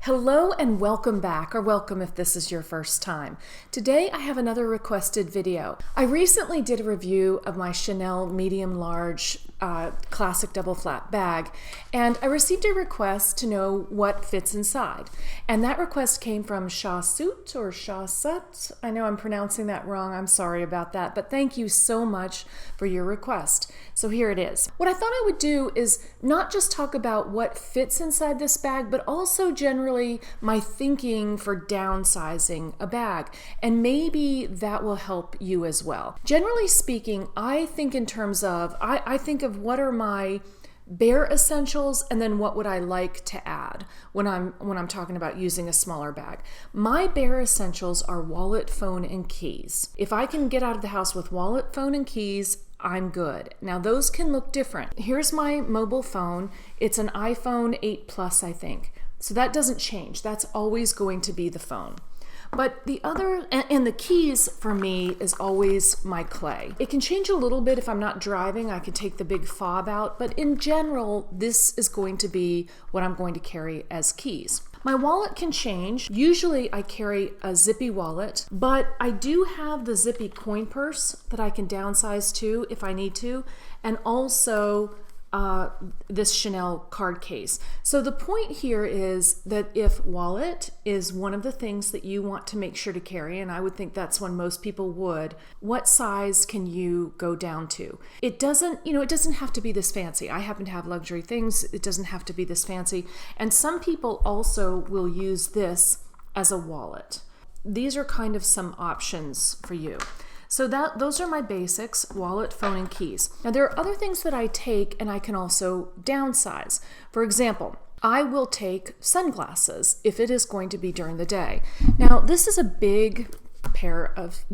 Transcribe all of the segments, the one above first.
Hello and welcome back, or welcome if this is your first time. Today I have another requested video. I recently did a review of my Chanel medium large classic double flat bag, and I received a request to know what fits inside. And that request came from Sha Sut or Sha Sut. I know I'm pronouncing that wrong, I'm sorry about that, but thank you so much for your request. So here it is. What I thought I would do is not just talk about what fits inside this bag, but also generally my thinking for downsizing a bag, and maybe that will help you as well. Generally speaking, I think in terms of, I think of what are my bare essentials and then what would I like to add when I'm talking about using a smaller bag. My bare essentials are wallet, phone, and keys. If I can get out of the house with wallet, phone, and keys, I'm good. Now those can look different. Here's my mobile phone. It's an iPhone 8 Plus, I think. So that doesn't change. That's always going to be the phone. But the other, and the keys for me is always my clay. It can change a little bit if I'm not driving. I can take the big fob out, but in general, this is going to be what I'm going to carry as keys. My wallet can change. Usually I carry a zippy wallet, but I do have the zippy coin purse that I can downsize to if I need to, and also this Chanel card case. So the point here is that if wallet is one of the things that you want to make sure to carry, and I would think that's when most people would, what size can you go down to? It doesn't, it doesn't have to be this fancy. I happen to have luxury things. It doesn't have to be this fancy. And some people also will use this as a wallet. These are kind of some options for you. So those are my basics: wallet, phone, and keys. Now there are other things that I take and I can also downsize. For example, I will take sunglasses if it is going to be during the day. Now this is a big pair of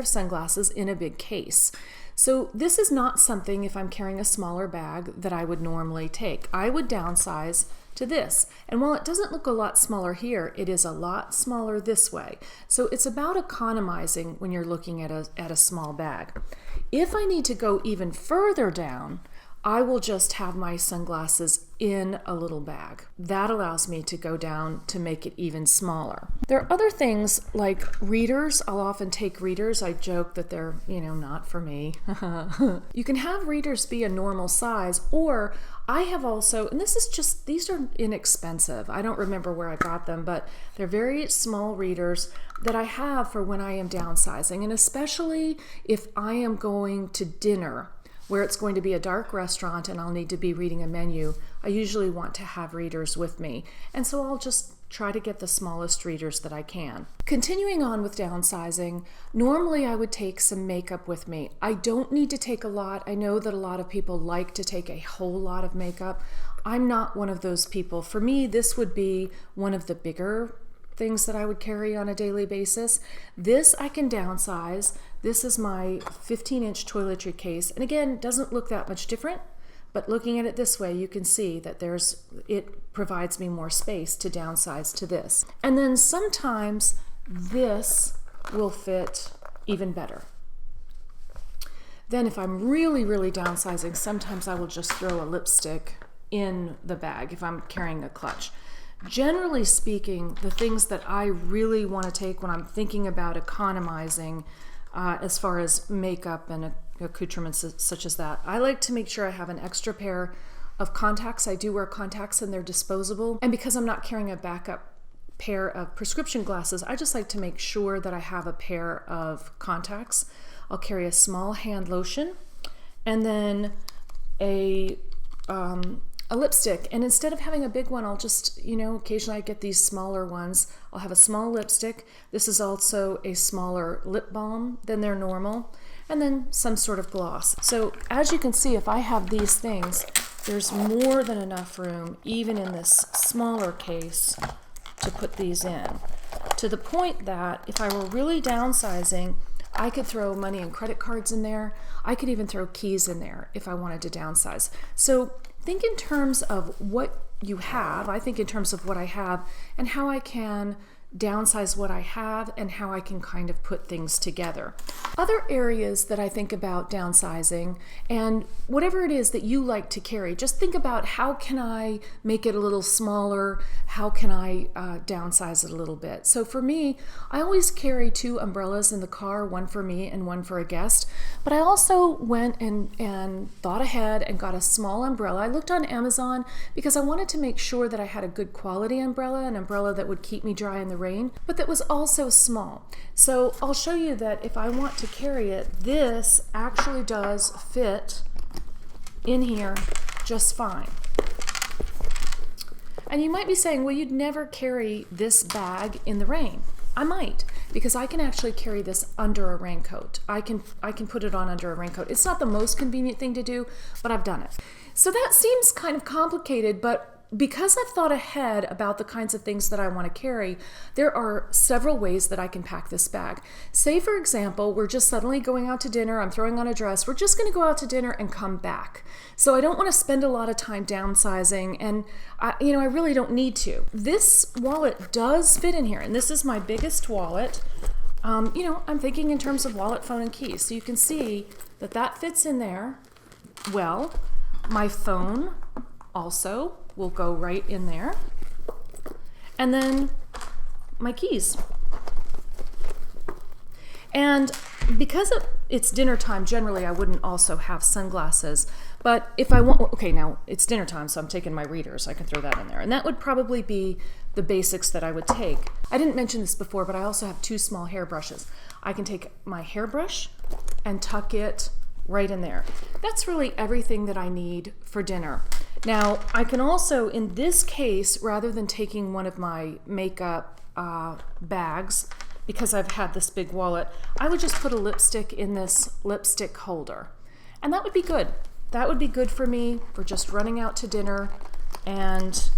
sunglasses in a big case. So this is not something, if I'm carrying a smaller bag, that I would normally take. I would downsize to this. And while it doesn't look a lot smaller here, it is a lot smaller this way. So it's about economizing when you're looking at a small bag. If I need to go even further down, I will just have my sunglasses in a little bag. That allows me to go down to make it even smaller. There are other things like readers. I'll often take readers. I joke that they're, not for me. You can have readers be a normal size, or I have also, and these are inexpensive. I don't remember where I got them, but they're very small readers that I have for when I am downsizing, and especially if I am going to dinner where it's going to be a dark restaurant and I'll need to be reading a menu. I usually want to have readers with me, and so I'll just try to get the smallest readers that I can. Continuing on with downsizing, normally I would take some makeup with me. I don't need to take a lot. I know that a lot of people like to take a whole lot of makeup. I'm not one of those people. For me, this would be one of the bigger things that I would carry on a daily basis. This I can downsize. This is my 15-inch toiletry case, and again, doesn't look that much different, but looking at it this way, you can see that it provides me more space to downsize to this. And then sometimes this will fit even better. Then if I'm really, really downsizing, sometimes I will just throw a lipstick in the bag if I'm carrying a clutch. Generally speaking, the things that I really want to take when I'm thinking about economizing as far as makeup and accoutrements such as that, I like to make sure I have an extra pair of contacts. I do wear contacts and they're disposable. And because I'm not carrying a backup pair of prescription glasses, I just like to make sure that I have a pair of contacts. I'll carry a small hand lotion and then a lipstick, and instead of having a big one, I'll just, occasionally I get these smaller ones. I'll have a small lipstick. This is also a smaller lip balm than their normal, and then some sort of gloss. So as you can see, if I have these things, there's more than enough room, even in this smaller case, to put these in. To the point that if I were really downsizing, I could throw money and credit cards in there. I could even throw keys in there if I wanted to downsize. So think in terms of what you have. I think in terms of what I have and how I can downsize what I have and how I can kind of put things together. Other areas that I think about downsizing, and whatever it is that you like to carry, just think about how can I make it a little smaller, how can I downsize it a little bit. So for me, I always carry 2 umbrellas in the car, one for me and one for a guest, but I also went and thought ahead and got a small umbrella. I looked on Amazon because I wanted to make sure that I had a good quality umbrella, an umbrella that would keep me dry in the rain, but that was also small. So I'll show you that if I want to carry it, this actually does fit in here just fine. And you might be saying, well, you'd never carry this bag in the rain. I might, because I can actually carry this under a raincoat. I can put it on under a raincoat. It's not the most convenient thing to do, but I've done it. So that seems kind of complicated, but because I've thought ahead about the kinds of things that I want to carry, there are several ways that I can pack this bag. Say, for example, we're just suddenly going out to dinner, I'm throwing on a dress, we're just going to go out to dinner and come back. So I don't want to spend a lot of time downsizing, and I really don't need to. This wallet does fit in here, and this is my biggest wallet. I'm thinking in terms of wallet, phone, and keys. So you can see that that fits in there well. My phone also will go right in there. And then my keys. And because it's dinner time, generally I wouldn't also have sunglasses. But if I want, okay, now it's dinner time, so I'm taking my readers. I can throw that in there. And that would probably be the basics that I would take. I didn't mention this before, but I also have 2 small hairbrushes. I can take my hairbrush and tuck it right in there. That's really everything that I need for dinner. Now, I can also, in this case, rather than taking one of my makeup bags, because I've had this big wallet, I would just put a lipstick in this lipstick holder. And that would be good. That would be good for me for just running out to dinner and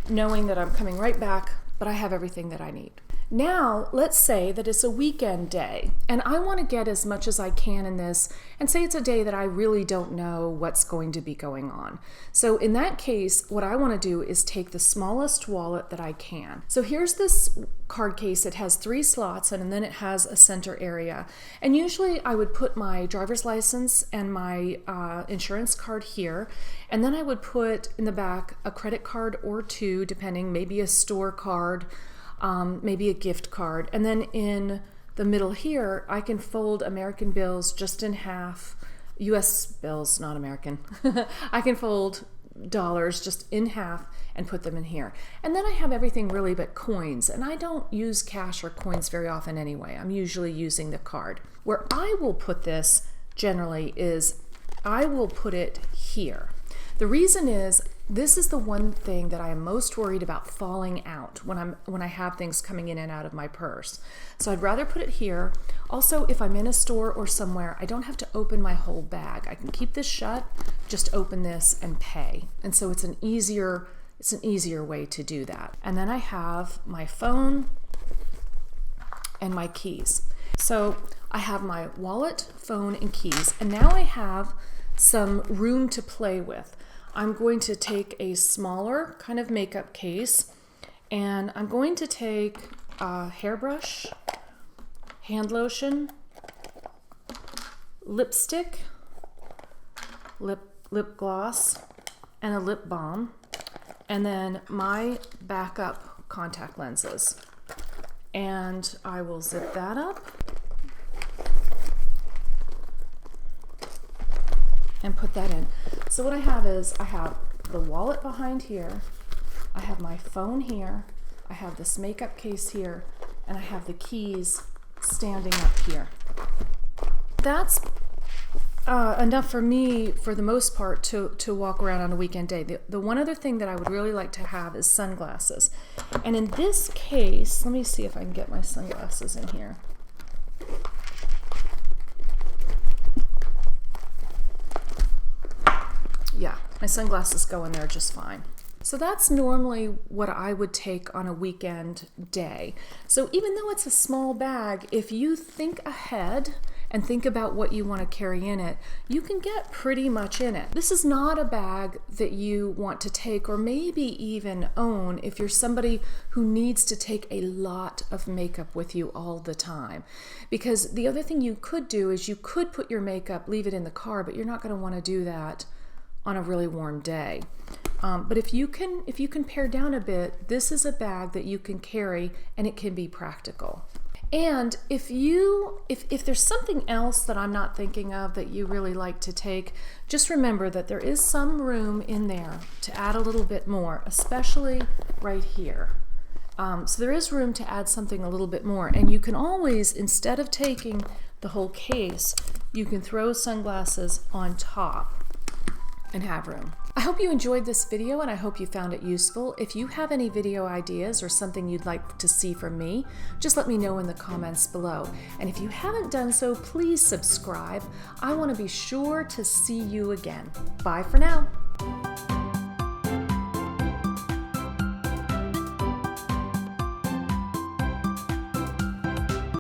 knowing that I'm coming right back, but I have everything that I need. Now, let's say that it's a weekend day, and I want to get as much as I can in this, and say it's a day that I really don't know what's going to be going on. So in that case, what I want to do is take the smallest wallet that I can. So here's this card case. It has 3 slots, and then it has a center area. And usually I would put my driver's license and my insurance card here, and then I would put in the back a credit card or 2, depending, maybe a store card, maybe a gift card. And then in the middle here, I can fold American bills just in half, US bills, not American. I can fold dollars just in half and put them in here. And then I have everything really but coins, and I don't use cash or coins very often anyway. I'm usually using the card. Where I will put this generally is I will put it here. The reason is this is the one thing that I am most worried about falling out when I have things coming in and out of my purse. So I'd rather put it here. Also, if I'm in a store or somewhere, I don't have to open my whole bag. I can keep this shut, just open this and pay. And so it's an easier way to do that. And then I have my phone and my keys. So I have my wallet, phone, and keys. And now I have some room to play with. I'm going to take a smaller kind of makeup case, and I'm going to take a hairbrush, hand lotion, lipstick, lip gloss, and a lip balm, and then my backup contact lenses. And I will zip that up and put that in. So what I have is I have the wallet behind here, I have my phone here, I have this makeup case here, and I have the keys standing up here. That's enough for me, for the most part, to walk around on a weekend day. The one other thing that I would really like to have is sunglasses. And in this case, let me see if I can get my sunglasses in here. Yeah, my sunglasses go in there just fine. So that's normally what I would take on a weekend day. So even though it's a small bag, if you think ahead and think about what you want to carry in it, you can get pretty much in it. This is not a bag that you want to take or maybe even own if you're somebody who needs to take a lot of makeup with you all the time. Because the other thing you could do is you could put your makeup, leave it in the car, but you're not going to want to do that on a really warm day. But if you can pare down a bit, this is a bag that you can carry and it can be practical. And if there's something else that I'm not thinking of that you really like to take, just remember that there is some room in there to add a little bit more, especially right here. So there is room to add something a little bit more, and you can always, instead of taking the whole case, you can throw sunglasses on top and have room. I hope you enjoyed this video and I hope you found it useful. If you have any video ideas or something you'd like to see from me, just let me know in the comments below. And if you haven't done so, please subscribe. I want to be sure to see you again. Bye for now.